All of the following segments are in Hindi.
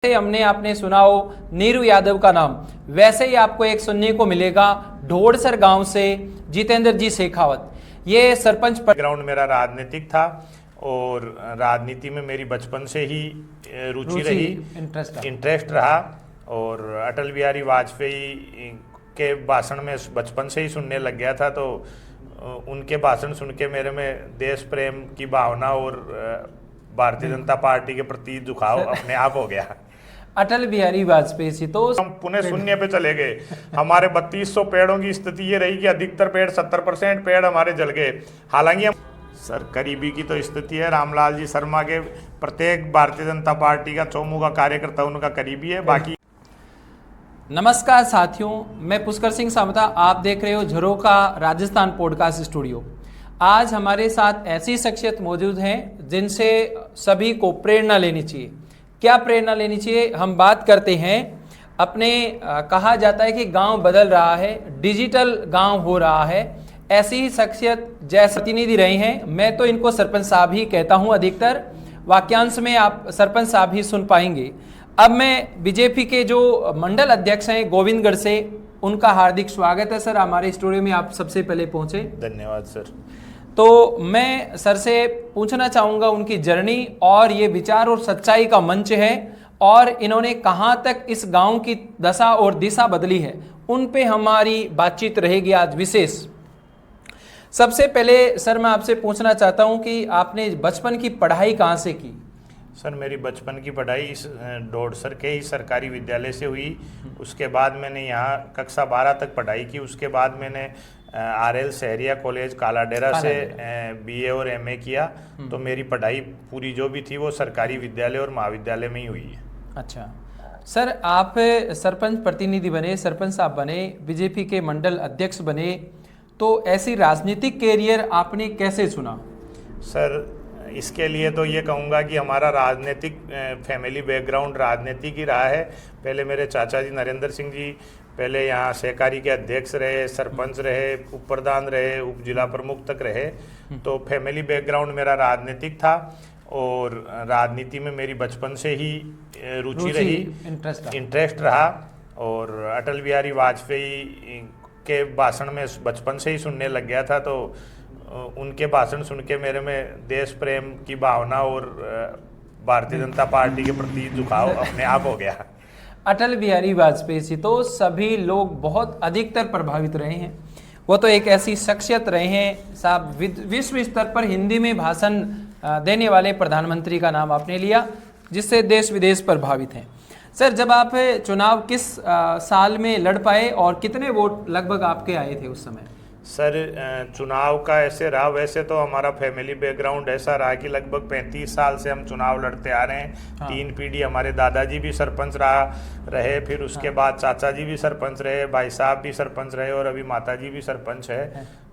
हमने आपने सुना हो नीरू यादव का नाम, वैसे ही आपको एक सुनने को मिलेगा ढोड़सर गांव से जितेंद्र जी शेखावत। ये सरपंच बैकग्राउंड मेरा राजनीतिक था और राजनीति में मेरी बचपन से ही रुचि रही, इंटरेस्ट रहा। और अटल बिहारी वाजपेयी के भाषण में बचपन से ही सुनने लग गया था, तो उनके भाषण सुन के मेरे में देश प्रेम की भावना और भारतीय जनता पार्टी के प्रति झुकाव अपने आप हो गया। अटल बिहारी वाजपेयी से तो हम पुणे शून्य पे चले गए। हमारे 3200 पेड़ों की स्थिति ये रही कि अधिकतर पेड़ 70% पेड़ हमारे जल गए। हालांकि हम सर करीबी की तो स्थिति है, रामलाल जी शर्मा के प्रत्येक भारतीय जनता पार्टी का चौमुखा कार्यकर्ता उनका करीबी है। बाकी नमस्कार साथियों, मैं पुष्कर सिंह सामता, आप देख रहे हो झरोखा राजस्थान पॉडकास्ट स्टूडियो। आज हमारे साथ ऐसी शख्सियत मौजूद हैं जिनसे सभी को प्रेरणा लेनी चाहिए। क्या प्रेरणा लेनी चाहिए, हम बात करते हैं अपने कहा जाता है कि गांव बदल रहा है, डिजिटल गांव हो रहा है। ऐसी ही शख्सियत जैसे प्रतिनिधि रहे हैं, मैं तो इनको सरपंच साहब ही कहता हूं, अधिकतर वाक्यांश में आप सरपंच साहब ही सुन पाएंगे। अब मैं बीजेपी के जो मंडल अध्यक्ष हैं गोविंदगढ़ से, उनका हार्दिक स्वागत है सर हमारे स्टूडियो में, आप सबसे पहले पहुंचे। धन्यवाद सर। तो मैं सर से पूछना चाहूँगा उनकी जर्नी, और ये विचार और सच्चाई का मंच है और इन्होंने कहाँ तक इस गांव की दशा और दिशा बदली है, उन पे हमारी बातचीत रहेगी आज विशेष। सबसे पहले सर मैं आपसे पूछना चाहता हूँ कि आपने बचपन की पढ़ाई कहाँ से की? सर मेरी बचपन की पढ़ाई इस ढोड़सर के ही सरकारी विद्यालय से हुई। उसके बाद मैंने यहाँ कक्षा 12 तक पढ़ाई की। उसके बाद मैंने RL सहरिया कॉलेज कालाडेरा से BA और MA किया। तो मेरी पढ़ाई पूरी जो भी थी वो सरकारी विद्यालय और महाविद्यालय में ही हुई है। अच्छा सर, आप सरपंच प्रतिनिधि बने, सरपंच साहब बने, बीजेपी के मंडल अध्यक्ष बने, तो ऐसी राजनीतिक कैरियर आपने कैसे चुना? सर इसके लिए तो ये कहूँगा कि हमारा राजनीतिक फैमिली बैकग्राउंड राजनीतिक ही रहा है। पहले मेरे चाचा जी नरेंद्र सिंह जी पहले यहाँ सहकारी के अध्यक्ष रहे, सरपंच रहे, उप प्रधान रहे, उप जिला प्रमुख तक रहे। तो फैमिली बैकग्राउंड मेरा राजनीतिक था और राजनीति में मेरी बचपन से ही रुचि रही, इंटरेस्ट रहा। और अटल बिहारी वाजपेयी के भाषण में बचपन से ही सुनने लग गया था, तो उनके भाषण सुन के मेरे में देश प्रेम की भावना और भारतीय जनता पार्टी के प्रति झुकाव अपने आप हो गया। अटल बिहारी वाजपेयी से तो सभी लोग बहुत अधिकतर प्रभावित रहे हैं। वो तो एक ऐसी शख्सियत रहे हैं साहब, विश्व स्तर पर हिंदी में भाषण देने वाले प्रधानमंत्री का नाम आपने लिया, जिससे देश विदेश प्रभावित हैं। सर जब आप चुनाव किस साल में लड़ पाए और कितने वोट लगभग आपके आए थे उस समय? सर चुनाव का ऐसे रहा, वैसे तो हमारा फैमिली बैकग्राउंड ऐसा रहा कि लगभग 35 साल से हम चुनाव लड़ते आ रहे हैं। हाँ। 3 पीढ़ी हमारे दादाजी भी सरपंच रहे, फिर उसके बाद चाचा जी भी सरपंच रहे, भाई साहब भी सरपंच रहे और अभी माता जी भी सरपंच है।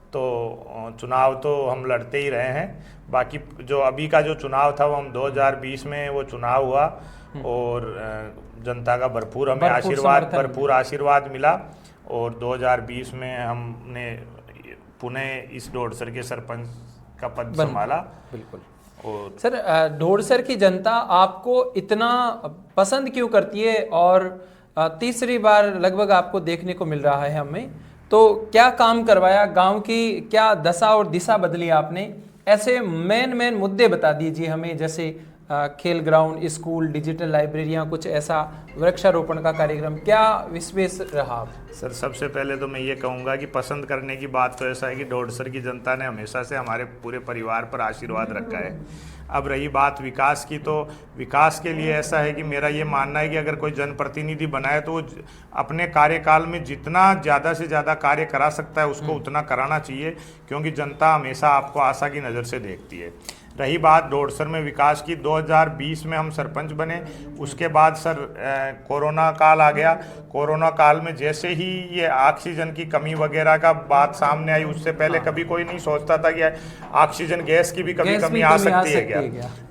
तो चुनाव तो हम लड़ते ही रहे हैं। बाकी जो अभी का जो चुनाव था वो हम 2020 में वो चुनाव हुआ और जनता का भरपूर हमें आशीर्वाद मिला और 2020 में हमने पुणे इस ढोड़सर के सरपंच का पद संभाला। बिल्कुल। और सर ढोड़सर की जनता आपको इतना पसंद क्यों करती है और तीसरी बार लगभग आपको देखने को मिल रहा है हमें, तो क्या काम करवाया, गांव की क्या दशा और दिशा बदली आपने? ऐसे मेन मुद्दे बता दीजिए हमें, जैसे खेल ग्राउंड, स्कूल, डिजिटल लाइब्रेरियाँ, कुछ ऐसा वृक्षारोपण का कार्यक्रम, क्या विशेष रहा? सर सबसे पहले तो मैं ये कहूँगा कि पसंद करने की बात तो ऐसा है कि ढोड़सर की जनता ने हमेशा से हमारे पूरे परिवार पर आशीर्वाद रखा है। अब रही बात विकास की, तो विकास के लिए ऐसा है कि मेरा ये मानना है कि अगर कोई जनप्रतिनिधि बनाए तो वो अपने कार्यकाल में जितना ज़्यादा से ज़्यादा कार्य करा सकता है उसको उतना कराना चाहिए, क्योंकि जनता हमेशा आपको आशा की नज़र से देखती है। रही बात ढोड़सर में विकास की, 2020 में हम सरपंच बने। उसके बाद सर कोरोना काल आ गया। कोरोना काल में जैसे ही ये ऑक्सीजन की कमी वगैरह का बात सामने आई, उससे पहले कभी कोई नहीं सोचता था कि ऑक्सीजन गैस की भी कभी कमी आ सकती है क्या।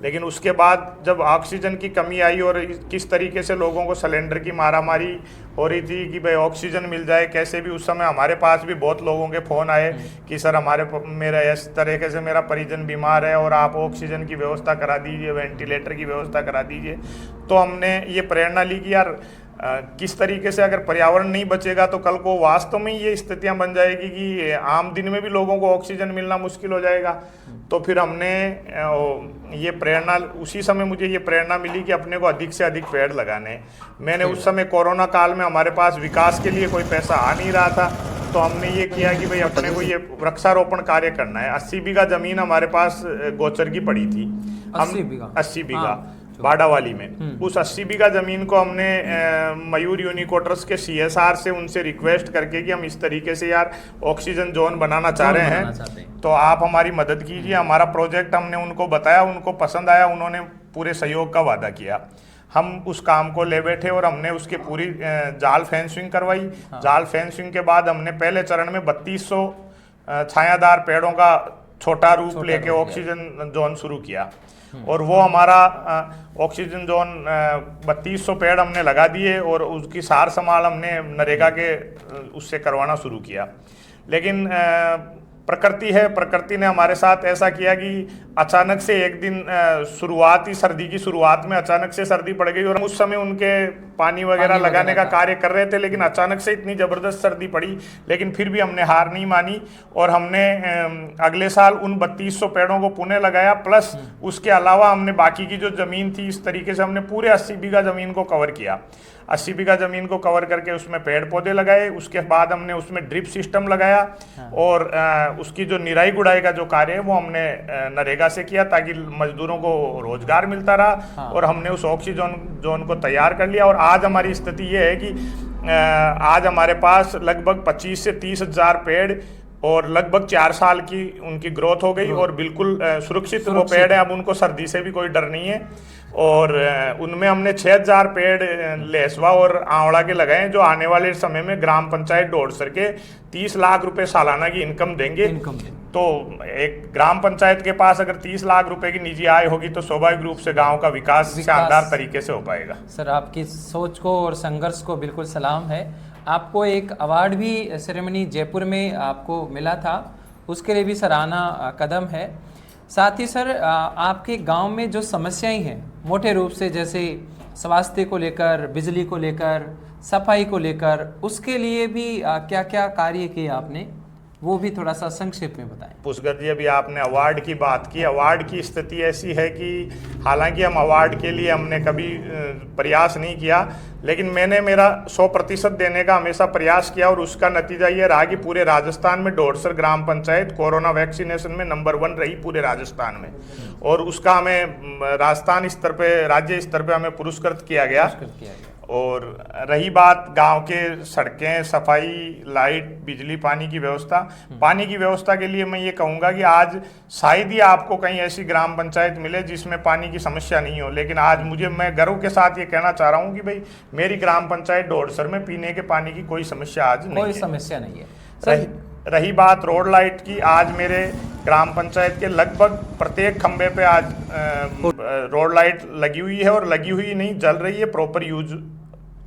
लेकिन उसके बाद जब ऑक्सीजन की कमी आई और किस तरीके से लोगों को सिलेंडर की मारामारी हो रही थी कि भाई ऑक्सीजन मिल जाए कैसे भी, उस समय हमारे पास भी बहुत लोगों के फ़ोन आए कि सर मेरा इस तरीके से मेरा परिजन बीमार है और आप ऑक्सीजन की व्यवस्था करा दीजिए, वेंटिलेटर की व्यवस्था करा दीजिए। तो हमने ये प्रेरणा ली कि यार किस तरीके से अगर पर्यावरण नहीं बचेगा तो कल को वास्तव में ये स्थितियां बन जाएगी कि आम दिन में भी लोगों को ऑक्सीजन मिलना मुश्किल हो जाएगा। तो फिर हमने ये प्रेरणा, उसी समय मुझे ये प्रेरणा मिली कि अपने को अधिक से अधिक पेड़ लगाने। मैंने उस समय कोरोना काल में हमारे पास विकास के लिए कोई पैसा आ नहीं रहा था, तो हमने ये किया कि भाई अपने को ये वृक्षारोपण कार्य करना है। 80 बीघा जमीन हमारे पास गोचर की पड़ी थी। 80 बीघा बाडावाली में। उस 80 बीघा जमीन को हमने मयूर यूनिकोटर्स के CSR से उनसे रिक्वेस्ट करके कि हम इस तरीके से यार ऑक्सीजन जोन बनाना चाह रहे हैं, तो आप हमारी मदद कीजिए। हमारा प्रोजेक्ट हमने उनको बताया, उनको पसंद आया, उन्होंने पूरे सहयोग का वादा किया। हम उस काम को ले बैठे और हमने उसकी पूरी जाल फेंसिंग करवाई। जाल फेंसिंग के बाद हमने पहले चरण में 3200 छायादार पेड़ों का छोटा रूप लेके ऑक्सीजन जोन शुरू किया, और वो हमारा ऑक्सीजन जोन 3200 पेड़ हमने लगा दिए और उसकी सार संभाल हमने नरेगा के उससे करवाना शुरू किया। लेकिन प्रकृति है, प्रकृति ने हमारे साथ ऐसा किया कि अचानक से एक दिन शुरुआती सर्दी की शुरुआत में अचानक से सर्दी पड़ गई, और हम उस समय उनके पानी वगैरह लगाने का कार्य कर रहे थे, लेकिन अचानक से इतनी ज़बरदस्त सर्दी पड़ी। लेकिन फिर भी हमने हार नहीं मानी और हमने अगले साल उन 3200 पेड़ों को पुनः लगाया, प्लस उसके अलावा हमने बाकी की जो ज़मीन थी, इस तरीके से हमने पूरे 80 बीघा ज़मीन को कवर किया। 80 बीघा ज़मीन को कवर करके उसमें पेड़ पौधे लगाए। उसके बाद हमने उसमें ड्रिप सिस्टम लगाया, और उसकी जो निराई गुड़ाई का जो कार्य है वो हमने नरेगा से किया, ताकि मजदूरों को रोजगार मिलता रहा। और हमने उस ऑक्सीजन जोन को तैयार कर लिया, और आज हमारी स्थिति ये है कि आज हमारे पास लगभग 25 से 30 हज़ार पेड़ और लगभग 4 साल की उनकी ग्रोथ हो गई, और बिल्कुल सुरक्षित वो पेड़ है। अब उनको सर्दी से भी कोई डर नहीं है। और उनमें हमने 6000 पेड़ लेसवा और आंवला के लगाए हैं, जो आने वाले समय में ग्राम पंचायत डोडसर के 30 लाख रुपए सालाना की इनकम देंगे। तो एक ग्राम पंचायत के पास अगर 30 लाख रुपए की निजी आय होगी तो स्वाभाविक रूप से गांव का विकास शानदार तरीके से हो पाएगा। सर, आपकी सोच को और संघर्ष को बिल्कुल सलाम है। आपको एक अवार्ड भी सेरेमनी जयपुर में आपको मिला था, उसके लिए भी सराहना कदम है। साथ ही सर, आपके गांव में जो समस्याएं हैं मोटे रूप से, जैसे स्वास्थ्य को लेकर, बिजली को लेकर, सफाई को लेकर, उसके लिए भी क्या क्या कार्य किए आपने, वो भी थोड़ा सा संक्षेप में बताएं। पुष्कर जी, अभी आपने अवार्ड की बात की। अवार्ड की स्थिति ऐसी है कि हालांकि हम अवार्ड के लिए हमने कभी प्रयास नहीं किया, लेकिन मैंने मेरा 100% देने का हमेशा प्रयास किया, और उसका नतीजा ये रहा कि पूरे राजस्थान में डोडसर ग्राम पंचायत कोरोना वैक्सीनेशन में नंबर 1 रही पूरे राजस्थान में, और उसका हमें राजस्थान स्तर पे, राज्य स्तर पे हमें पुरस्कृत किया गया। और रही बात गांव के सड़कें, सफाई, लाइट, बिजली, पानी की व्यवस्था। पानी की व्यवस्था के लिए मैं ये कहूँगा कि आज शायद ही आपको कहीं ऐसी ग्राम पंचायत मिले जिसमें पानी की समस्या नहीं हो, लेकिन आज मैं गर्व के साथ ये कहना चाह रहा हूँ कि भाई मेरी ग्राम पंचायत डोडसर में पीने के पानी की कोई समस्या आज नहीं है। कोई समस्या नहीं है। रही बात रोड लाइट की, आज मेरे ग्राम पंचायत के लगभग प्रत्येक खंबे पे आज रोड लाइट लगी हुई है, और लगी हुई नहीं, जल रही है, प्रॉपर यूज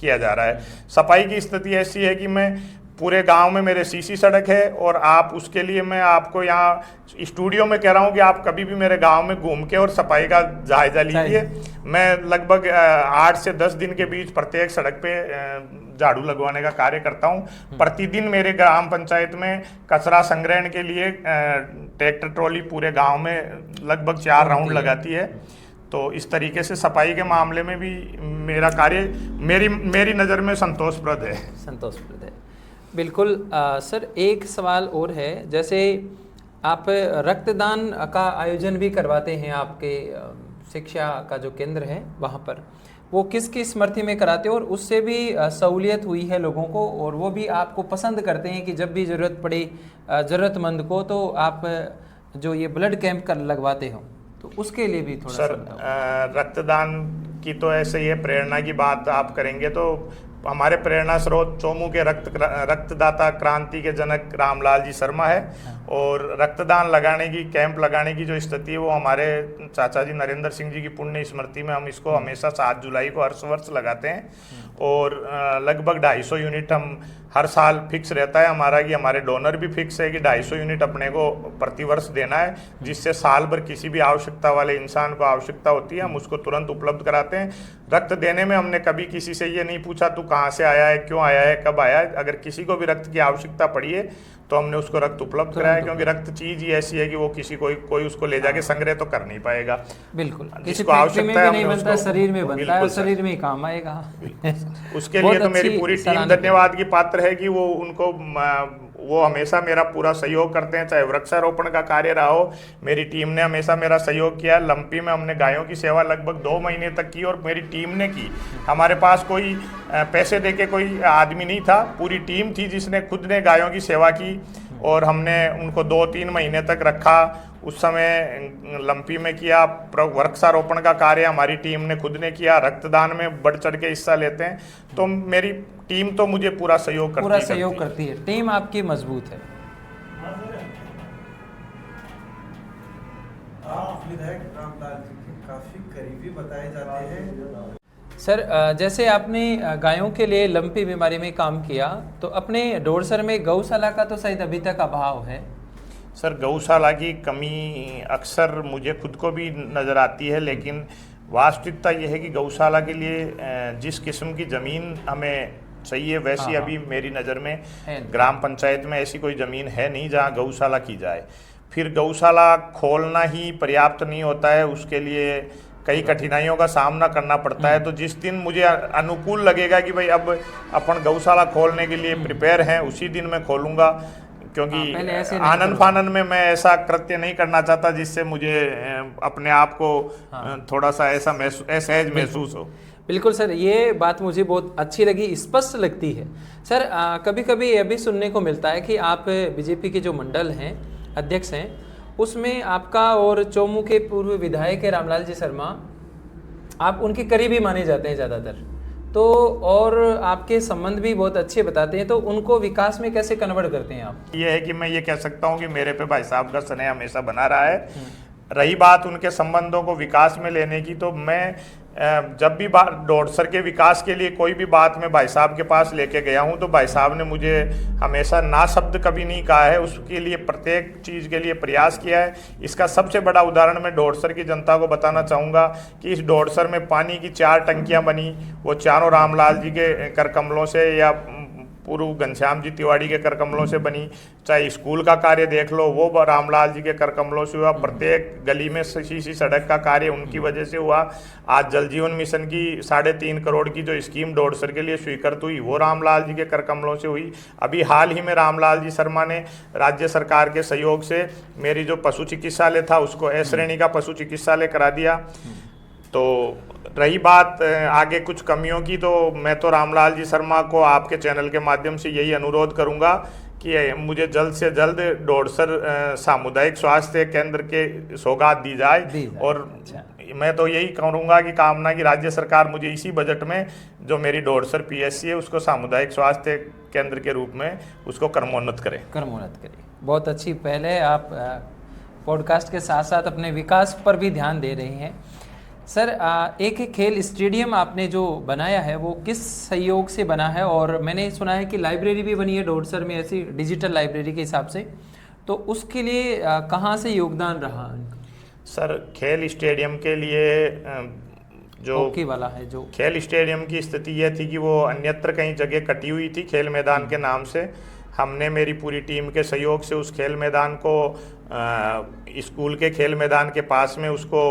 किया जा रहा है। सफाई की स्थिति ऐसी है कि मैं पूरे गांव में मेरे सीसी सड़क है, और आप उसके लिए मैं आपको यहाँ स्टूडियो में कह रहा हूँ कि आप कभी भी मेरे गांव में घूम के और सफाई का जायजा लीजिए। मैं लगभग 8 से 10 दिन के बीच प्रत्येक सड़क पे झाड़ू लगवाने का कार्य करता हूँ। प्रतिदिन मेरे ग्राम पंचायत में कचरा संग्रहण के लिए ट्रैक्टर ट्रॉली पूरे गाँव में लगभग 4 राउंड लगाती है। तो इस तरीके से सफाई के मामले में भी मेरा कार्य मेरी नज़र में संतोषप्रद है। बिल्कुल। सर, एक सवाल और है, जैसे आप रक्तदान का आयोजन भी करवाते हैं, आपके शिक्षा का जो केंद्र है वहाँ पर, वो किसकी स्मृति में कराते हो, और उससे भी सहूलियत हुई है लोगों को, और वो भी आपको पसंद करते हैं कि जब भी ज़रूरत पड़े ज़रूरतमंद को तो आप जो ये ब्लड कैंप कर लगवाते हो, तो उसके लिए भी थोड़ा सर रक्तदान की तो ऐसे ही है, प्रेरणा की बात आप करेंगे तो हमारे प्रेरणा स्रोत चोमू के रक्तदाता क्रांति के जनक रामलाल जी शर्मा है। और रक्तदान लगाने की, कैंप लगाने की जो स्थिति है वो हमारे चाचा जी नरेंद्र सिंह जी की पुण्य स्मृति में हम इसको हमेशा 7 जुलाई को हर वर्ष लगाते हैं। और लगभग 250 यूनिट हम हर साल फिक्स रहता है हमारा, कि हमारे डोनर भी फिक्स है कि 250 यूनिट अपने को प्रतिवर्ष देना है, जिससे साल भर किसी भी आवश्यकता वाले इंसान को आवश्यकता होती है हम उसको तुरंत उपलब्ध कराते हैं। रक्त देने में हमने कभी किसी से ये नहीं पूछा तू कहाँ से आया है, क्यों आया है, कब आया है। अगर किसी को भी रक्त की आवश्यकता पड़ी है तो हमने उसको रक्त उपलब्ध कराया, क्योंकि रक्त चीज ही ऐसी है कि वो किसी कोई उसको ले जाके संग्रह तो कर नहीं पाएगा। बिल्कुल, किसी जिसको फैक्ट्री में आवश्यकता भी है नहीं हमने बनता, उसको- शरीर में बनता है और बिल्कुल सर। शरीर में ही काम आएगा। उसके बहुत लिए तो मेरी अच्छी पूरी टीम सराहना धन्यवाद की पात्र है कि वो हमेशा मेरा पूरा सहयोग करते हैं। चाहे वृक्षारोपण का कार्य रहा हो, मेरी टीम ने हमेशा मेरा सहयोग किया। लंपी में हमने गायों की सेवा लगभग 2 महीने तक की और मेरी टीम ने की। हमारे पास कोई पैसे देके कोई आदमी नहीं था, पूरी टीम थी जिसने खुद ने गायों की सेवा की और हमने उनको 2-3 महीने तक रखा। उस समय लंपी में किया, वृक्षारोपण का कार्य हमारी टीम ने खुद ने किया, रक्तदान में बढ़ चढ़ के हिस्सा लेते हैं। तो मेरी टीम तो मुझे पूरा सहयोग करती है। टीम आपकी मजबूत है। आप विधायक रामलाल जी के काफी करीबी बताए जाते हैं। सर, जैसे आपने गायों के लिए लंपी बीमारी में काम किया, तो अपने डोरसर में गौशाला का तो शायद अभी तक अभाव है। सर, गौशाला की कमी अक्सर मुझे खुद को भी नज़र आती है, लेकिन वास्तविकता यह है कि गौशाला के लिए जिस किस्म की ज़मीन हमें चाहिए वैसी अभी मेरी नज़र में ग्राम पंचायत में ऐसी कोई ज़मीन है नहीं जहाँ गौशाला की जाए। फिर गौशाला खोलना ही पर्याप्त नहीं होता है, उसके लिए कई कठिनाइयों का सामना करना पड़ता है। तो जिस दिन मुझे अनुकूल लगेगा कि भाई अब अपन गौशाला खोलने के लिए प्रिपेयर हैं, उसी दिन मैं खोलूँगा, क्योंकि आनन फानन में मैं ऐसा कृत्य नहीं करना चाहता जिससे मुझे अपने आप को थोड़ा सा ऐसा असहज महसूस हो। बिल्कुल सर, ये बात मुझे बहुत अच्छी लगी, स्पष्ट लगती है। सर, कभी कभी यह भी सुनने को मिलता है कि आप बीजेपी के जो मंडल हैं, अध्यक्ष हैं, उसमें आपका और चोमू के पूर्व विधायक है रामलाल जी शर्मा, आप उनके करीबी माने जाते हैं ज़्यादातर, तो और आपके संबंध भी बहुत अच्छे बताते हैं। तो उनको विकास में कैसे कन्वर्ट करते हैं आप? ये है कि मैं ये कह सकता हूँ कि मेरे पे भाई साहब का स्नेह हमेशा बना रहा है। रही बात उनके संबंधों को विकास में लेने की, तो मैं जब भी डोरसर के विकास के लिए कोई भी बात मैं भाई साहब के पास लेके गया हूं, तो भाई साहब ने मुझे हमेशा ना शब्द कभी नहीं कहा है, उसके लिए प्रत्येक चीज़ के लिए प्रयास किया है। इसका सबसे बड़ा उदाहरण मैं डोरसर की जनता को बताना चाहूँगा कि इस डोरसर में पानी की 4 टंकियाँ बनी, वो चारों रामलाल जी के कर कमलों से या पूर्व घनश्याम जी तिवाड़ी के कर कमलों से बनी। चाहे स्कूल का कार्य देख लो, वो रामलाल जी के कर कमलों से हुआ। प्रत्येक गली में सी सड़क का कार्य उनकी वजह से हुआ। आज जल जीवन मिशन की 3.5 करोड़ की जो स्कीम डोरसर के लिए स्वीकृत हुई, वो रामलाल जी के कर कमलों से हुई। अभी हाल ही में रामलाल जी शर्मा ने राज्य सरकार के सहयोग से मेरी जो पशु चिकित्सालय था उसको ए श्रेणी का पशु चिकित्सालय करा दिया। तो रही बात आगे कुछ कमियों की, तो मैं तो रामलाल जी शर्मा को आपके चैनल के माध्यम से यही अनुरोध करूंगा कि मुझे जल्द से जल्द डोरसर सामुदायिक स्वास्थ्य केंद्र के सौगात दी जाए। और मैं तो यही करूंगा कि कामना की राज्य सरकार मुझे इसी बजट में जो मेरी डोरसर पीएससी है उसको सामुदायिक स्वास्थ्य केंद्र के रूप में उसको कर्मोन्नत करे। बहुत अच्छी पहल है। आप पॉडकास्ट के साथ साथ अपने विकास पर भी ध्यान दे रहे हैं। सर, एक खेल स्टेडियम आपने जो बनाया है वो किस सहयोग से बना है? और मैंने सुना है कि लाइब्रेरी भी बनी है डोरसर में, ऐसी डिजिटल लाइब्रेरी के हिसाब से, तो उसके लिए कहाँ से योगदान रहा? सर, खेल स्टेडियम के लिए जो हॉकी वाला है, जो खेल स्टेडियम की स्थिति यह थी कि वो अन्यत्र कहीं जगह कटी हुई थी खेल मैदान के नाम से। हमने मेरी पूरी टीम के सहयोग से उस खेल मैदान को स्कूल के खेल मैदान के पास में उसको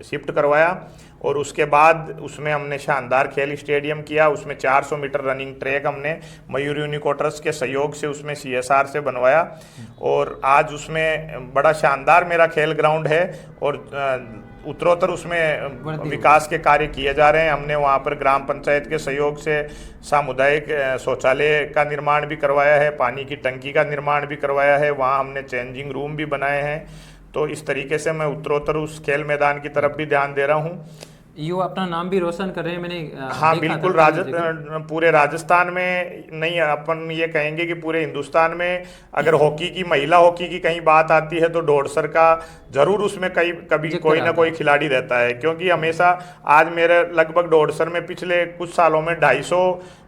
शिफ्ट करवाया और उसके बाद उसमें हमने शानदार खेल स्टेडियम किया। उसमें 400 मीटर रनिंग ट्रैक हमने मयूर यूनिकोटर्स के सहयोग से उसमें CSR से बनवाया और आज उसमें बड़ा शानदार मेरा खेल ग्राउंड है और उत्तरोत्तर उसमें विकास के कार्य किए जा रहे हैं। हमने वहाँ पर ग्राम पंचायत के सहयोग से सामुदायिक शौचालय का निर्माण भी करवाया है, पानी की टंकी का निर्माण भी करवाया है, वहाँ हमने चेंजिंग रूम भी बनाए हैं। तो इस तरीके से मैं उत्तरोत्तर उस खेल मैदान की तरफ भी ध्यान दे रहा हूँ। युवा अपना नाम भी रोशन कर रहे हैं, मैंने हाँ देखा बिल्कुल, था कई जगह। पूरे राजस्थान में नहीं, अपन ये कहेंगे कि पूरे हिंदुस्तान में अगर हॉकी की, महिला हॉकी की कहीं बात आती है तो डोडसर का जरूर उसमें कभी जिक्र कोई ना आता कोई है। खिलाड़ी रहता है, क्योंकि हमेशा आज मेरे लगभग डोडसर में पिछले कुछ सालों में 250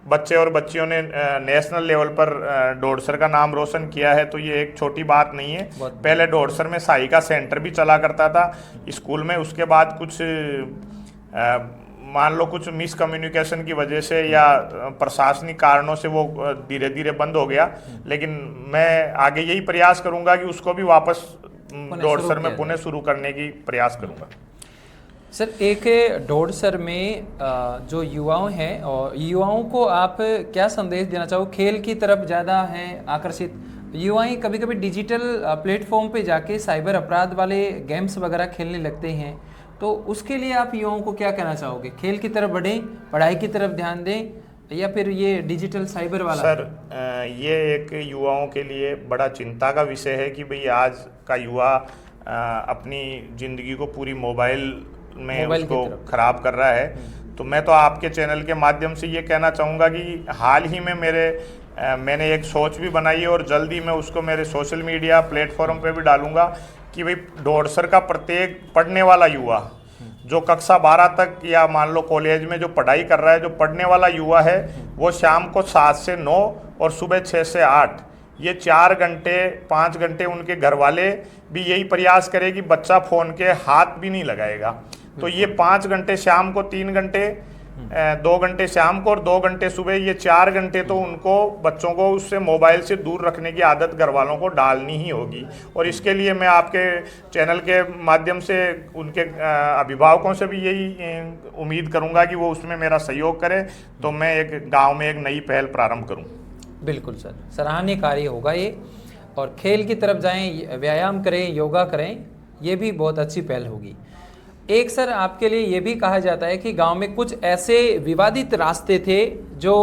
बच्चे और बच्चियों ने नेशनल लेवल पर डोडसर का नाम रोशन किया है। तो ये एक छोटी बात नहीं है। बहुत पहले डोडसर में साई का सेंटर भी चला करता था स्कूल में, उसके बाद कुछ मान लो कुछ मिसकम्युनिकेशन की वजह से या प्रशासनिक कारणों से वो धीरे धीरे बंद हो गया, लेकिन मैं आगे यही प्रयास करूंगा कि उसको भी वापस डोडसर में पुनः शुरू करने की प्रयास करूंगा। सर, एक डोडसर में जो युवाओं हैं, और युवाओं को आप क्या संदेश देना चाहो? खेल की तरफ ज़्यादा हैं आकर्षित युवाएं, कभी कभी डिजिटल प्लेटफॉर्म पे जाके साइबर अपराध वाले गेम्स वगैरह खेलने लगते हैं, तो उसके लिए आप युवाओं को क्या कहना चाहोगे? खेल की तरफ बढ़ें, पढ़ाई की तरफ ध्यान दें, या फिर ये डिजिटल साइबर वाला? सर, ये एक युवाओं के लिए बड़ा चिंता का विषय है कि भाई आज का युवा अपनी ज़िंदगी को पूरी मोबाइल में उसको खराब कर रहा है। तो मैं तो आपके चैनल के माध्यम से ये कहना चाहूँगा कि हाल ही में मैंने एक सोच भी बनाई है और जल्दी मैं उसको मेरे सोशल मीडिया प्लेटफॉर्म पे भी डालूंगा कि भाई डोडसर का प्रत्येक पढ़ने वाला युवा जो कक्षा 12 तक या मान लो कॉलेज में जो पढ़ाई कर रहा है, जो पढ़ने वाला युवा है, वो शाम को 7 से 9 और सुबह 6 से 8 ये 4 घंटे 5 घंटे उनके घर वाले भी यही प्रयास करें कि बच्चा फ़ोन के हाथ भी नहीं लगाएगा। तो ये 5 घंटे शाम को, 3 घंटे 2 घंटे शाम को और 2 घंटे सुबह, ये 4 घंटे तो उनको बच्चों को उससे मोबाइल से दूर रखने की आदत घर वालों को डालनी ही होगी। और इसके लिए मैं आपके चैनल के माध्यम से उनके अभिभावकों से भी यही उम्मीद करूंगा कि वो उसमें मेरा सहयोग करें, तो मैं एक गांव में एक नई पहल प्रारंभ करूं। बिल्कुल सर, सराहनीय कार्य होगा ये। और खेल की तरफ जाएं, व्यायाम करें, योगा करें, ये भी बहुत अच्छी पहल होगी। एक सर, आपके लिए ये भी कहा जाता है कि गांव में कुछ ऐसे विवादित रास्ते थे जो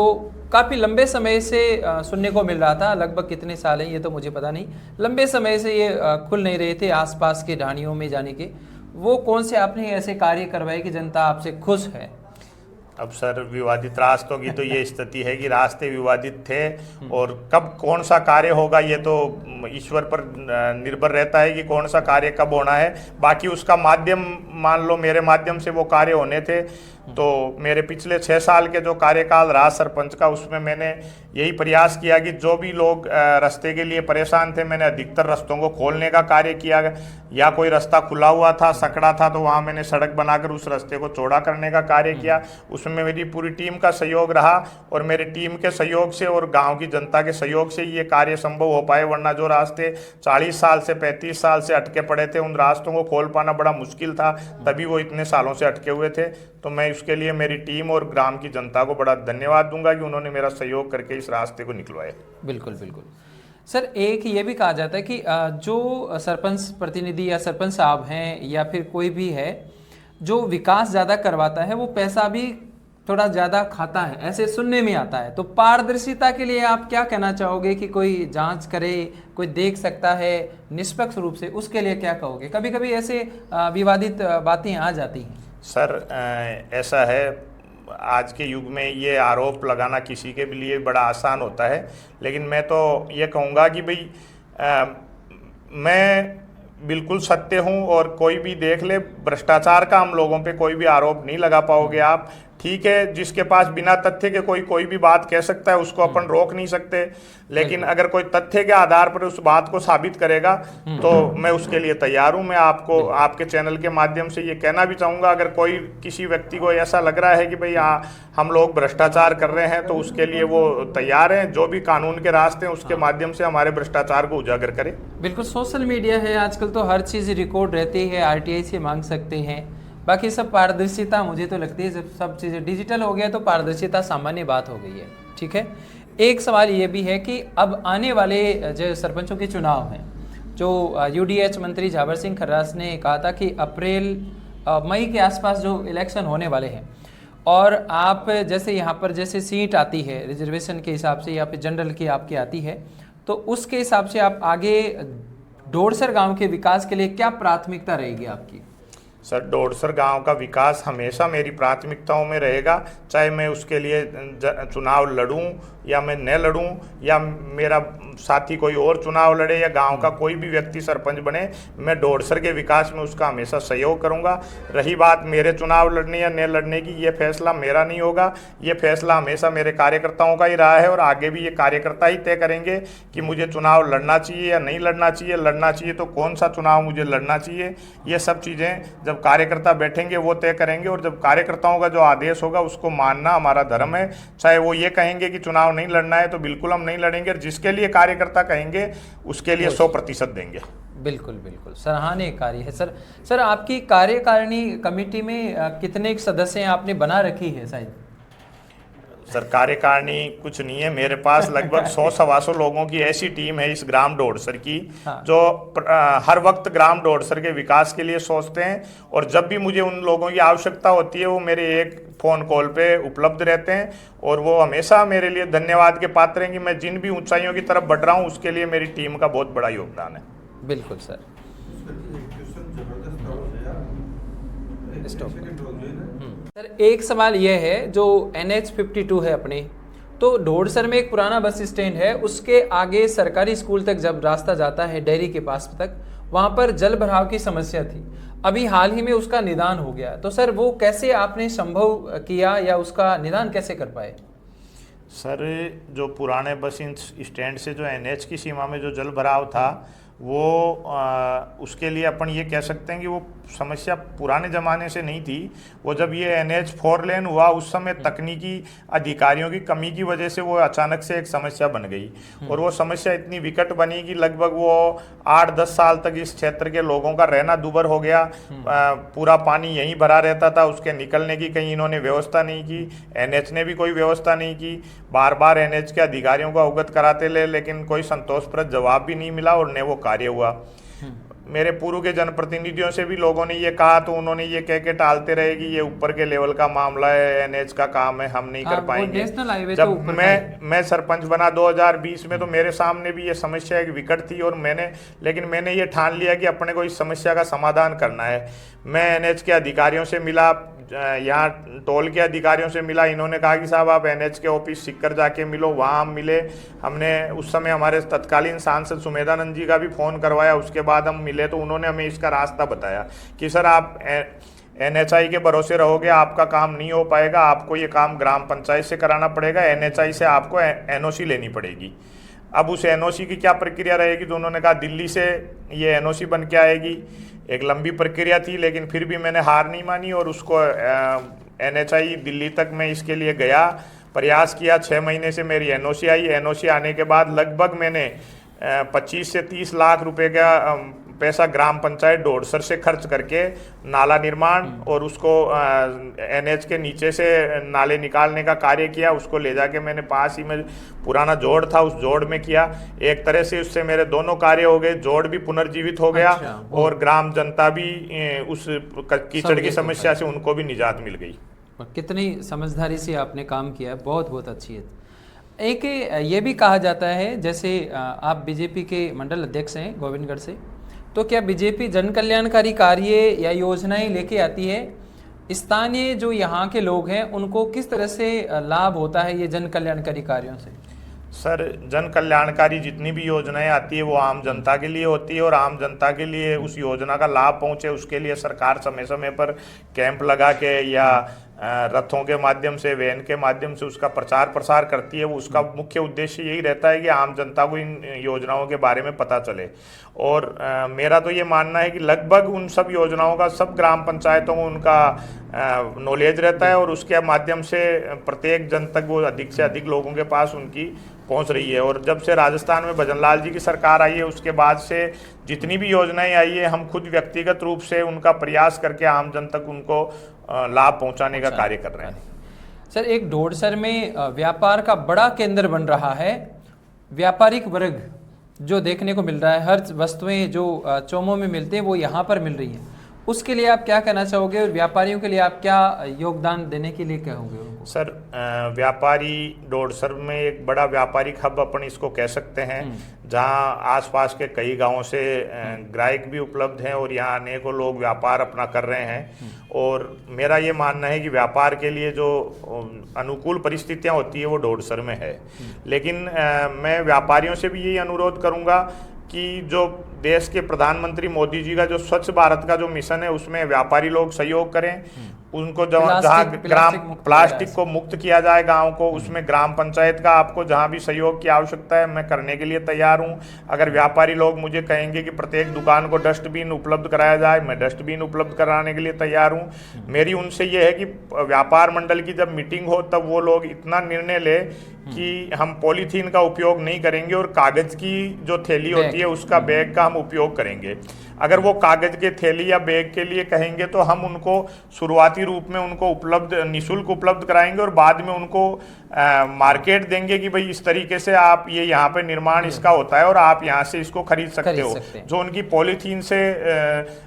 काफ़ी लंबे समय से सुनने को मिल रहा था, लगभग कितने साल हैं ये तो मुझे पता नहीं, लंबे समय से ये खुल नहीं रहे थे आसपास के ढाणियों में जाने के। वो कौन से आपने ऐसे कार्य करवाए कि जनता आपसे खुश है? अब सर, विवादित रास्तों की तो ये स्थिति है कि रास्ते विवादित थे और कब कौन सा कार्य होगा ये तो ईश्वर पर निर्भर रहता है कि कौन सा कार्य कब होना है। बाकी उसका माध्यम, मान लो मेरे माध्यम से वो कार्य होने थे, तो मेरे पिछले 6 साल के जो कार्यकाल रहा सरपंच का, उसमें मैंने यही प्रयास किया कि जो भी लोग रास्ते के लिए परेशान थे, मैंने अधिकतर रास्तों को खोलने का कार्य किया। या कोई रास्ता खुला हुआ था, सकड़ा था, तो वहाँ मैंने सड़क बनाकर उस रास्ते को चौड़ा करने का कार्य किया। उसमें मेरी पूरी टीम का सहयोग रहा और मेरी टीम के सहयोग से और गांव की जनता के सहयोग से ये कार्य संभव हो पाए। वरना जो रास्ते 40 साल से 35 साल से अटके पड़े थे, उन रास्तों को खोल पाना बड़ा मुश्किल था, तभी वो इतने सालों से अटके हुए थे। तो मैं उसके लिए मेरी टीम और ग्राम की जनता को बड़ा धन्यवाद दूंगा कि उन्होंने मेरा सहयोग करके इस रास्ते को निकलवाया। बिल्कुल बिल्कुल सर, एक ये भी कहा जाता है कि जो सरपंच प्रतिनिधि या सरपंच साहब हैं या फिर कोई भी है जो विकास ज़्यादा करवाता है, वो पैसा भी थोड़ा ज़्यादा खाता है, ऐसे सुनने में आता है। तो पारदर्शिता के लिए आप क्या कहना चाहोगे कि कोई जांच करे, कोई देख सकता है निष्पक्ष रूप से, उसके लिए क्या कहोगे? कभी कभी ऐसे विवादित बातें आ जाती हैं। सर, ऐसा है, आज के युग में ये आरोप लगाना किसी के लिए बड़ा आसान होता है, लेकिन मैं तो ये कहूँगा कि भाई मैं बिल्कुल सत्य हूँ और कोई भी देख ले, भ्रष्टाचार का हम लोगों पे कोई भी आरोप नहीं लगा पाओगे आप। ठीक है, जिसके पास बिना तथ्य के कोई भी बात कह सकता है, उसको अपन रोक नहीं सकते, लेकिन अगर कोई तथ्य के आधार पर उस बात को साबित करेगा तो मैं उसके लिए तैयार हूं। मैं आपको आपके चैनल के माध्यम से ये कहना भी चाहूँगा, अगर कोई किसी व्यक्ति को ऐसा लग रहा है कि भाई हम लोग भ्रष्टाचार कर रहे हैं, तो उसके लिए वो तैयार हैं, जो भी कानून के रास्ते हैं उसके माध्यम से हमारे भ्रष्टाचार को उजागर करें। बिल्कुल, सोशल मीडिया है आजकल, तो हर चीज़ रिकॉर्ड रहती है, RTI से मांग सकते हैं। बाकी सब पारदर्शिता, मुझे तो लगती है जब सब चीज़ें डिजिटल हो गया तो पारदर्शिता सामान्य बात हो गई है। ठीक है, एक सवाल ये भी है कि अब आने वाले जो सरपंचों के चुनाव हैं, जो UDH मंत्री झावर सिंह खर्रास ने कहा था कि मई के आसपास जो इलेक्शन होने वाले हैं, और आप जैसे यहाँ पर जैसे सीट आती है रिजर्वेशन के हिसाब से या फिर जनरल की आपकी आती है, तो उसके हिसाब से आप आगे डोडसर गांव के विकास के लिए क्या प्राथमिकता रहेगी आपकी? सर डोडसर गांव का विकास हमेशा मेरी प्राथमिकताओं में रहेगा, चाहे मैं उसके लिए चुनाव लड़ूं या मैं न लड़ूं, या मेरा साथी कोई और चुनाव लड़े, या गांव का कोई भी व्यक्ति सरपंच बने, मैं डोडसर के विकास में उसका हमेशा सहयोग करूंगा। रही बात मेरे चुनाव लड़ने या न लड़ने की, ये फैसला मेरा नहीं होगा, ये फैसला हमेशा मेरे कार्यकर्ताओं का ही रहा है और आगे भी ये कार्यकर्ता ही तय करेंगे कि मुझे चुनाव लड़ना चाहिए या नहीं लड़ना चाहिए, लड़ना चाहिए तो कौन सा चुनाव मुझे लड़ना चाहिए। ये सब चीज़ें जब कार्यकर्ता बैठेंगे वो तय करेंगे, और जब कार्यकर्ताओं का जो आदेश होगा उसको मानना हमारा धर्म है। चाहे वो ये कहेंगे कि चुनाव नहीं लड़ना है तो बिल्कुल हम नहीं लड़ेंगे, और जिसके लिए कार्यकर्ता कहेंगे उसके लिए 100% देंगे। बिल्कुल बिल्कुल सराहनीय कार्य है सर। सर आपकी कार्यकारिणी कमेटी में कितने सदस्य आपने बना रखी है शायद? सर कार्यकारिणी कुछ नहीं है मेरे पास, लगभग 100-125 लोगों की ऐसी टीम है इस ग्राम डोडसर की, हाँ। जो हर वक्त ग्राम डोडसर के विकास के लिए सोचते हैं, और जब भी मुझे उन लोगों की आवश्यकता होती है वो मेरे एक फ़ोन कॉल पे उपलब्ध रहते हैं, और वो हमेशा मेरे लिए धन्यवाद के पात्र हैं कि मैं जिन भी ऊंचाइयों की तरफ बढ़ रहा हूँ उसके लिए मेरी टीम का बहुत बड़ा योगदान है। बिल्कुल सर। सर एक सवाल यह है, जो NH52 है अपने, तो डोडसर में एक पुराना बस स्टैंड है, उसके आगे सरकारी स्कूल तक जब रास्ता जाता है डेयरी के पास तक, वहाँ पर जल भराव की समस्या थी। अभी हाल ही में उसका निदान हो गया, तो सर वो कैसे आपने संभव किया या उसका निदान कैसे कर पाए? सर जो पुराने बस स्टैंड से जो NH की सीमा में जो जल भराव था वो उसके लिए अपन ये कह सकते हैं कि वो समस्या पुराने ज़माने से नहीं थी। वो जब ये NH 4 लेन हुआ उस समय तकनीकी अधिकारियों की कमी की वजह से वो अचानक से एक समस्या बन गई, और वो समस्या इतनी विकट बनी कि लगभग वो 8-10 साल तक इस क्षेत्र के लोगों का रहना दूभर हो गया। पूरा पानी यहीं भरा रहता था, उसके निकलने की कहीं इन्होंने व्यवस्था नहीं की, NH ने भी कोई व्यवस्था नहीं की। बार बार NH के अधिकारियों को अवगत कराते ले, लेकिन कोई संतोषप्रद जवाब भी नहीं मिला और न वो कार्य हुआ। मेरे पूर्व के जनप्रतिनिधियों से भी लोगों ने ये कहा तो उन्होंने ये कह के टालते रहे कि ये ऊपर के लेवल का मामला है, NH का काम है, हम नहीं कर पाएंगे। जब मैं सरपंच बना 2020 में तो मेरे सामने भी ये समस्या एक विकट थी, और मैंने ये ठान लिया कि अपने को इस समस्या का समाधान करना है। मैं NH के अधिकारियों से मिला, यहाँ टोल के अधिकारियों से मिला, इन्होंने कहा कि साहब आप NH के ऑफिस सिक्कर जाके मिलो, वहाँ हम मिले। हमने उस समय हमारे तत्कालीन सांसद सुमेधानंद जी का भी फ़ोन करवाया, उसके बाद हम मिले तो उन्होंने हमें इसका रास्ता बताया कि सर आप NHI के भरोसे रहोगे, आपका काम नहीं हो पाएगा, आपको ये काम ग्राम पंचायत से कराना पड़ेगा, NHI से आपको NOC लेनी पड़ेगी। अब उस NOC की क्या प्रक्रिया रहेगी, तो उन्होंने कहा दिल्ली से ये NOC बन के आएगी। एक लंबी प्रक्रिया थी, लेकिन फिर भी मैंने हार नहीं मानी और उसको NHI दिल्ली तक मैं इसके लिए गया, प्रयास किया। 6 महीने से मेरी NOC आई। NOC आने के बाद लगभग मैंने 25 से 30 लाख रुपए का पैसा ग्राम पंचायत डोडसर से खर्च करके नाला निर्माण और उसको NH के नीचे से नाले निकालने का कार्य किया। उसको ले जाके मैंने पास ही में पुराना जोड़ था, उस जोड़ में किया। एक तरह से उससे मेरे दोनों कार्य हो गए, जोड़ भी पुनर्जीवित हो गया और ग्राम जनता भी उस कीचड़ की समस्या से उनको भी निजात मिल गई। कितनी समझदारी से आपने काम किया है, बहुत बहुत अच्छी है। एक ये भी कहा जाता है, जैसे आप बीजेपी के मंडल अध्यक्ष हैं गोविंदगढ़ से, तो क्या बीजेपी जन कल्याणकारी कार्य या योजनाएं लेके आती है? स्थानीय जो यहाँ के लोग हैं उनको किस तरह से लाभ होता है ये जन कल्याणकारी कार्यों से? सर जन कल्याणकारी जितनी भी योजनाएं आती है वो आम जनता के लिए होती है, और आम जनता के लिए उस योजना का लाभ पहुंचे उसके लिए सरकार समय समय पर कैंप लगा के या रथों के माध्यम से, वैन के माध्यम से उसका प्रचार प्रसार करती है। वो उसका मुख्य उद्देश्य यही रहता है कि आम जनता को इन योजनाओं के बारे में पता चले। और मेरा तो ये मानना है कि लगभग उन सब योजनाओं का सब ग्राम पंचायतों में उनका नॉलेज रहता है और उसके माध्यम से प्रत्येक जन तक वो अधिक से अधिक लोगों के पास उनकी पहुंच रही है। और जब से राजस्थान में भजनलाल जी की सरकार आई है उसके बाद से जितनी भी योजनाएं आई है हम खुद व्यक्तिगत रूप से उनका प्रयास करके आम जन तक उनको लाभ पहुंचाने का कार्य कर रहे हैं। सर एक डोडसर में व्यापार का बड़ा केंद्र बन रहा है, व्यापारिक वर्ग जो देखने को मिल रहा है, हर वस्तुएं जो चौमों में मिलते हैं वो यहाँ पर मिल रही हैं, उसके लिए आप क्या कहना चाहोगे और व्यापारियों के लिए आप क्या योगदान देने के लिए कहोगे उनको? सर व्यापारी डोडसर में एक बड़ा व्यापारिक हब अपन इसको कह सकते हैं, जहां आसपास के कई गांवों से ग्राहक भी उपलब्ध हैं और यहाँ अनेकों लोग व्यापार अपना कर रहे हैं। और मेरा ये मानना है कि व्यापार के लिए जो अनुकूल परिस्थितियां होती है वो डोडसर में है। लेकिन मैं व्यापारियों से भी यही अनुरोध करूंगा कि जो देश के प्रधानमंत्री मोदी जी का जो स्वच्छ भारत का जो मिशन है उसमें व्यापारी लोग सहयोग करें। उनको जहाँ ग्राम प्लास्टिक को मुक्त किया जाए गांव को, उसमें ग्राम पंचायत का आपको जहां भी सहयोग की आवश्यकता है मैं करने के लिए तैयार हूं। अगर व्यापारी लोग मुझे कहेंगे कि प्रत्येक दुकान को डस्टबिन उपलब्ध कराया जाए, मैं डस्टबिन उपलब्ध कराने के लिए तैयार हूं। मेरी उनसे ये है कि व्यापार मंडल की जब मीटिंग हो तब वो लोग इतना निर्णय ले कि हम पॉलीथीन का उपयोग नहीं करेंगे और कागज की जो थैली होती है उसका बैग का हम उपयोग करेंगे। अगर वो कागज के थैली या बैग के लिए कहेंगे तो हम उनको शुरुआती रूप में उनको निःशुल्क उपलब्ध कराएंगे और बाद में उनको मार्केट देंगे कि भाई इस तरीके से आप ये यहाँ पे निर्माण इसका होता है और आप यहाँ से इसको खरीद सकते हो, जो उनकी पॉलीथीन से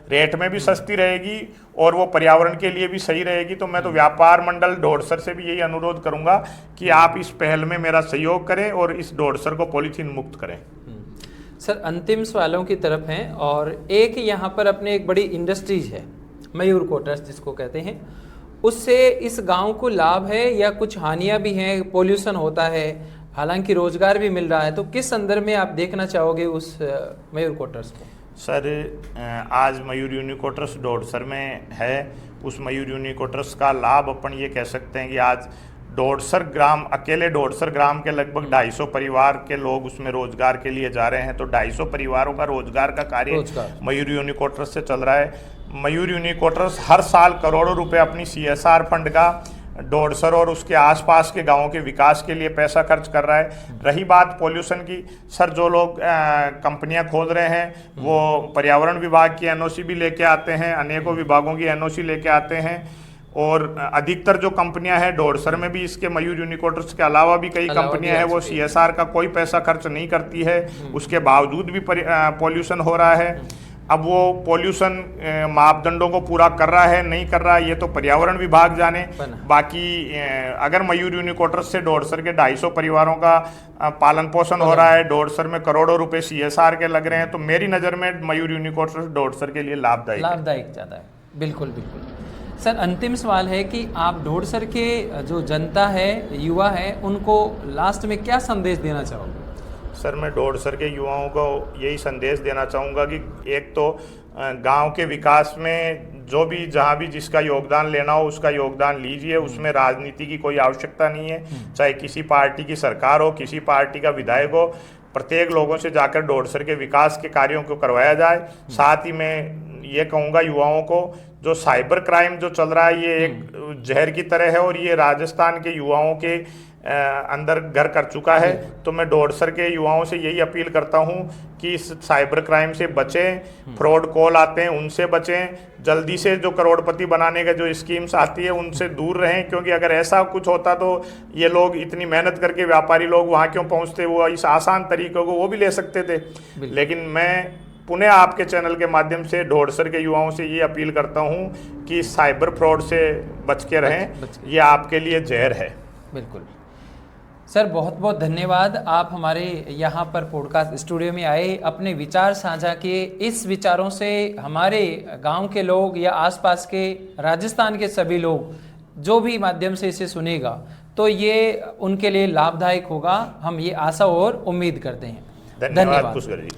रेट में भी सस्ती रहेगी और वो पर्यावरण के लिए भी सही रहेगी। तो मैं तो व्यापार मंडल डोडसर से भी यही अनुरोध करूंगा कि आप इस पहल में मेरा सहयोग करें और इस डोडसर को पॉलीथीन मुक्त करें। सर अंतिम सवालों की तरफ हैं और एक यहाँ पर अपने एक बड़ी इंडस्ट्रीज है मयूर कोटर्स जिसको कहते हैं, उससे इस गांव को लाभ है या कुछ हानियां भी हैं? पोल्यूशन होता है, हालांकि रोजगार भी मिल रहा है, तो किस संदर्भ में आप देखना चाहोगे उस मयूर कोटर्स को? सर आज मयूर यूनिकोटर्स डोडसर में है। उस मयूर यूनिकोटर्स का लाभ अपन ये कह सकते हैं कि आज डोडसर ग्राम, अकेले डोडसर ग्राम के लगभग 250 परिवार के लोग उसमें रोजगार के लिए जा रहे हैं। तो 250 परिवारों का रोजगार का कार्य मयूर यूनिकोटर्स से चल रहा है। मयूर यूनिकोटर्स हर साल करोड़ों रुपए अपनी CSR फंड का डोडसर और उसके आसपास के गांवों के विकास के लिए पैसा खर्च कर रहा है। रही बात पोल्यूशन की, सर जो लोग कंपनियां खोल रहे हैं वो पर्यावरण विभाग की NOC भी लेके आते हैं, अनेकों विभागों की NOC लेके आते हैं। और अधिकतर जो कंपनियां हैं डोडसर में भी इसके मयूर यूनिकोटर्स के अलावा भी कई कंपनियां हैं वो CSR का कोई पैसा खर्च नहीं करती है, उसके बावजूद भी पॉल्यूशन हो रहा है। अब वो पॉल्यूशन मापदंडों को पूरा कर रहा है नहीं कर रहा है ये तो पर्यावरण विभाग जाने। बाकी अगर मयूर यूनिकोटर्स से डोडसर के 250 परिवारों का पालन पोषण हो रहा है, डोडसर में करोड़ों रुपए CSR के लग रहे हैं, तो मेरी नज़र में मयूर यूनिकोटर्स डोडसर के लिए लाभदायक ज़्यादा है। बिल्कुल बिल्कुल। सर अंतिम सवाल है कि आप डोडसर के जो जनता है, युवा है, उनको लास्ट में क्या संदेश देना चाहोगे? सर मैं डोडसर के युवाओं को यही संदेश देना चाहूँगा कि एक तो गांव के विकास में जो भी जहाँ भी जिसका योगदान लेना हो उसका योगदान लीजिए। उसमें राजनीति की कोई आवश्यकता नहीं है, चाहे किसी पार्टी की सरकार हो, किसी पार्टी का विधायक हो, प्रत्येक लोगों से जाकर डोडसर के विकास के कार्यों को करवाया जाए। साथ ही मैं ये कहूँगा युवाओं को, जो साइबर क्राइम जो चल रहा है ये एक जहर की तरह है और ये राजस्थान के युवाओं के अंदर घर कर चुका है। तो मैं डोडसर के युवाओं से यही अपील करता हूं कि इस साइबर क्राइम से बचें, फ्रॉड कॉल आते हैं उनसे बचें, जल्दी से जो करोड़पति बनाने का जो स्कीम्स आती है उनसे दूर रहें, क्योंकि अगर ऐसा कुछ होता तो ये लोग इतनी मेहनत करके व्यापारी लोग वहाँ क्यों पहुँचते, वो इस आसान तरीकों को वो भी ले सकते थे। लेकिन मैं पुनः आपके चैनल के माध्यम से डोडसर के युवाओं से ये अपील करता हूँ कि साइबर फ्रॉड से बच के रहें, ये आपके लिए जहर है। बिल्कुल सर, बहुत बहुत धन्यवाद। आप हमारे यहाँ पर पॉडकास्ट स्टूडियो में आए, अपने विचार साझा किए। इस विचारों से हमारे गांव के लोग या आसपास के राजस्थान के सभी लोग जो भी माध्यम से इसे सुनेगा तो ये उनके लिए लाभदायक होगा, हम ये आशा और उम्मीद करते हैं। धन्यवाद पुष्कर जी।